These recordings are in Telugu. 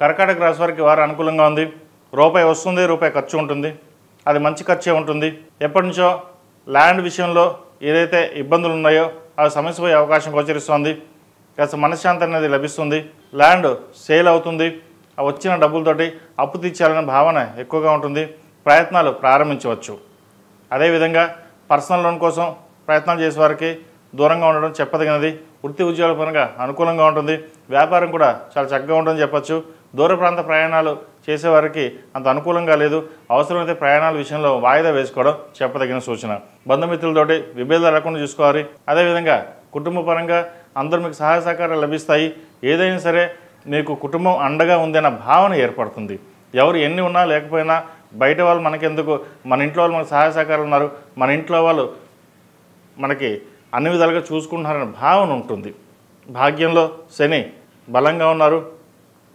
కర్కాటక రాశి వారికి వారు అనుకూలంగా ఉంది. రూపాయి వస్తుంది, రూపాయి ఖర్చు ఉంటుంది. అది మంచి ఖర్చే ఉంటుంది. ఎప్పటి నుంచో ల్యాండ్ విషయంలో ఏదైతే ఇబ్బందులు ఉన్నాయో అవి సమస్య పోయే అవకాశం గోచరిస్తుంది. కాస్త మనశ్శాంతి అనేది లభిస్తుంది. ల్యాండ్ సేల్ అవుతుంది. ఆ వచ్చిన డబ్బులతోటి అప్పు తీర్చాలనే భావన ఎక్కువగా ఉంటుంది. ప్రయత్నాలు ప్రారంభించవచ్చు. అదేవిధంగా పర్సనల్ లోన్ కోసం ప్రయత్నాలు చేసే వారికి దూరంగా ఉండడం చెప్పదగినది. వృత్తి ఉద్యోగాల పరంగా అనుకూలంగా ఉంటుంది. వ్యాపారం కూడా చాలా చక్కగా ఉంటుందని చెప్పచ్చు. దూర ప్రాంత ప్రయాణాలు చేసేవారికి అంత అనుకూలంగా లేదు. అవసరమైతే ప్రయాణాల విషయంలో వాయిదా వేసుకోవడం చెప్పదగిన సూచన. బంధుమిత్రులతోటి విభేదాలు లేకుండా చూసుకోవాలి. అదేవిధంగా కుటుంబ పరంగా అందరూ మీకు సహాయ సహకారాలు లభిస్తాయి. ఏదైనా సరే మీకు కుటుంబం అండగా ఉందన్న భావన ఏర్పడుతుంది. ఎవరు ఎన్ని ఉన్నా లేకపోయినా బయట వాళ్ళు మనకెందుకు, మన ఇంట్లో వాళ్ళు మనకు సహాయ సహకారాలు ఉన్నారు, మన ఇంట్లో వాళ్ళు మనకి అన్ని విధాలుగా చూసుకుంటున్నారనే భావన ఉంటుంది. భాగ్యంలో శని బలంగా ఉన్నారు.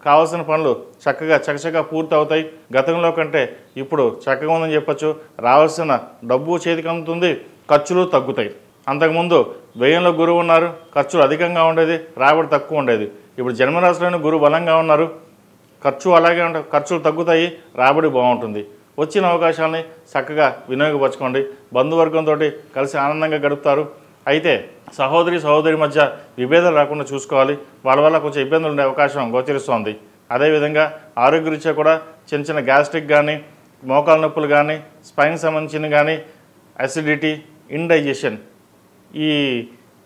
కావాల్సిన పనులు చక్కగా చకచకా పూర్తి అవుతాయి. గతంలో కంటే ఇప్పుడు చక్కగా ఉందని చెప్పచ్చు. రావాల్సిన డబ్బు చేతికి అందుతుంది, ఖర్చులు తగ్గుతాయి. అంతకుముందు వ్యయంలో గురువు ఉన్నారు, ఖర్చులు అధికంగా ఉండేది, రాబడి తక్కువ ఉండేది. ఇప్పుడు జన్మరాశిలోని గురువు బలంగా ఉన్నారు, ఖర్చు అలాగే ఉంటాయి, ఖర్చులు తగ్గుతాయి, రాబడి బాగుంటుంది. వచ్చిన అవకాశాలని చక్కగా వినియోగపరచుకోండి. బంధువర్గంతో కలిసి ఆనందంగా గడుపుతారు. అయితే సహోదరి మధ్య విభేదాలు రాకుండా చూసుకోవాలి. వాళ్ళ వల్ల కొంచెం ఇబ్బందులు ఉండే అవకాశం గోచరిస్తోంది. అదేవిధంగా ఆరోగ్యరీత్యా కూడా చిన్న చిన్న గ్యాస్ట్రిక్ కానీ, మోకాల నొప్పులు కానీ, స్పైన్ సంబంధించిన కానీ, అసిడిటీ, ఇండైజెషన్ ఈ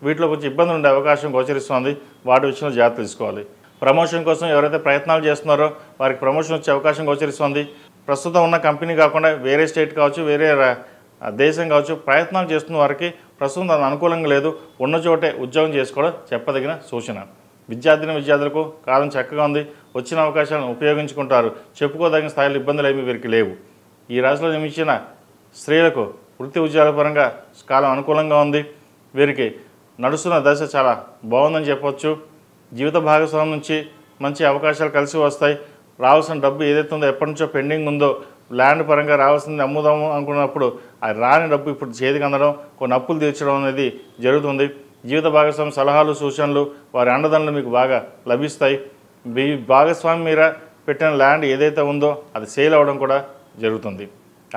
వీటిలో కొంచెం ఇబ్బందులు ఉండే అవకాశం గోచరిస్తోంది. వాటి విషయంలో జాగ్రత్త తీసుకోవాలి. ప్రమోషన్ కోసం ఎవరైతే ప్రయత్నాలు చేస్తున్నారో వారికి ప్రమోషన్ వచ్చే అవకాశం గోచరిస్తోంది. ప్రస్తుతం ఉన్న కంపెనీ కాకుండా వేరే స్టేట్ కావచ్చు, వేరే దేశం కావచ్చు, ప్రయత్నాలు చేస్తున్న వారికి ప్రస్తుతం అది అనుకూలంగా లేదు. ఉన్న చోటే ఉద్యోగం చేసుకోవడం చెప్పదగిన సూచన. విద్యార్థులకు కాలం చక్కగా ఉంది. వచ్చిన అవకాశాలను ఉపయోగించుకుంటారు. చెప్పుకోదగిన స్థాయిలో ఇబ్బందులు ఏమీ వీరికి లేవు. ఈ రాశిలో జన్మించిన స్త్రీలకు వృత్తి ఉద్యోగాల పరంగా కాలం అనుకూలంగా ఉంది. వీరికి నడుస్తున్న దశ చాలా బాగుందని చెప్పవచ్చు. జీవిత భాగస్వామి నుంచి మంచి అవకాశాలు కలిసి వస్తాయి. రావాల్సిన డబ్బు ఏదైతే ఉందో, ఎప్పటి నుంచో పెండింగ్ ఉందో, ల్యాండ్ పరంగా రావాల్సింది అమ్ముదాము అనుకున్నప్పుడు అది రాని డబ్బు ఇప్పుడు చేతికి అందడం, కొన్ని అప్పులు తీర్చడం అనేది జరుగుతుంది. జీవిత భాగస్వామి సలహాలు, సూచనలు, వారి అండదండలు మీకు బాగా లభిస్తాయి. భాగస్వామి మీద పెట్టిన ల్యాండ్ ఏదైతే ఉందో అది సేల్ అవ్వడం కూడా జరుగుతుంది.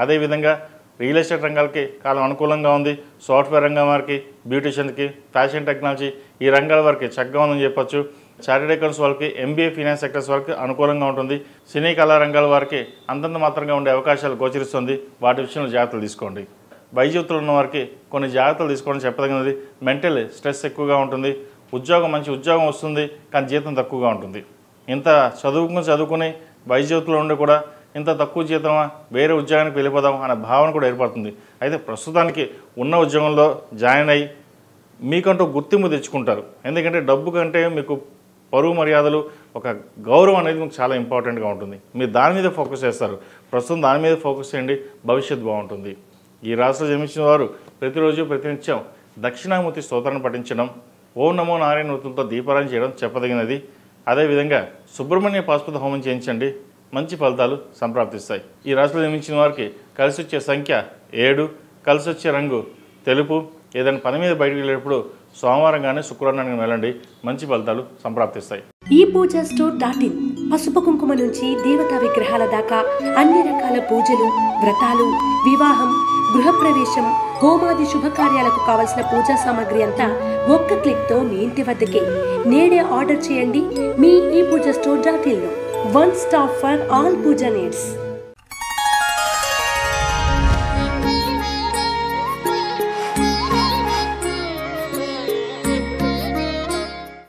అదేవిధంగా రియల్ ఎస్టేట్ రంగాలకి కాలం అనుకూలంగా ఉంది. సాఫ్ట్వేర్ రంగం వారికి, బ్యూటిషియన్కి, ఫ్యాషన్ టెక్నాలజీ ఈ రంగాల వారికి చక్కగా ఉందని చెప్పచ్చు. చార్టెడ్ అకౌంట్స్ వాళ్ళకి, ఎంబీఏ ఫైనాన్స్ సెక్టర్స్ వారికి అనుకూలంగా ఉంటుంది. సినీ కళా రంగాల వారికి అంతంత మాత్రంగా ఉండే అవకాశాలు గోచరిస్తుంది. వాటి విషయంలో జాగ్రత్తలు తీసుకోండి. వైద్యుతులు ఉన్న వారికి కొన్ని జాగ్రత్తలు తీసుకోవడం చెప్పదగినది. మెంటల్ స్ట్రెస్ ఎక్కువగా ఉంటుంది. మంచి ఉద్యోగం వస్తుంది, కానీ జీతం తక్కువగా ఉంటుంది. ఇంత చదువుకుని వైద్యుతులు ఉండి కూడా ఇంత తక్కువ జీతమా, వేరే ఉద్యోగానికి వెళ్ళిపోదాం అనే భావన కూడా ఏర్పడుతుంది. అయితే ప్రస్తుతానికి ఉన్న ఉద్యోగంలో జాయిన్ అయ్యి మీకంటూ గుర్తింపు తెచ్చుకుంటారు. ఎందుకంటే డబ్బు కంటే మీకు పరువు మర్యాదలు, ఒక గౌరవం అనేది మీకు చాలా ఇంపార్టెంట్గా ఉంటుంది. మీరు దాని మీద ఫోకస్ చేస్తారు. ప్రస్తుతం దాని మీద ఫోకస్ చేయండి, భవిష్యత్తు బాగుంటుంది. ఈ రాశిలో జన్మించిన వారు ప్రతిరోజు ప్రతినిత్యం దక్షిణామూర్తి స్తోత్రాన్ని పఠించడం, ఓం నమో నారాయణ వృత్తులతో దీపారాయణ చేయడం చెప్పదగినది. అదేవిధంగా సుబ్రహ్మణ్య పాశుపత హోమం చేయించండి, మంచి ఫలితాలు సంప్రాప్తిస్తాయి. ఈ రాశిలో జన్మించిన వారికి కలిసి వచ్చే సంఖ్య 7, కలిసి వచ్చే రంగు తెలుపు. ఏదైనా పని మీద బయటకు వెళ్ళేటప్పుడు సోమవారం కానీ శుక్రవారం వెళ్ళండి, మంచి ఫలితాలు సంప్రాప్తిస్తాయి. ఈ పూజా స్టోర్.in పసుపు కుంకుమ నుంచి దేవతా విగ్రహాల దాకా అన్ని రకాల పూజలు, వ్రతాలు, వివాహం, గృహప్రవేశం, హోమాది శుభకార్యాలకు కావలసిన పూజా సామాగ్రి అంతా ఒక్క క్లిక్ తో మీ ఇంటి వద్దకే. నేడే ఆర్డర్ చేయండి మీ ఈ పూజా స్టోర్.in లో. One stop for all puja needs.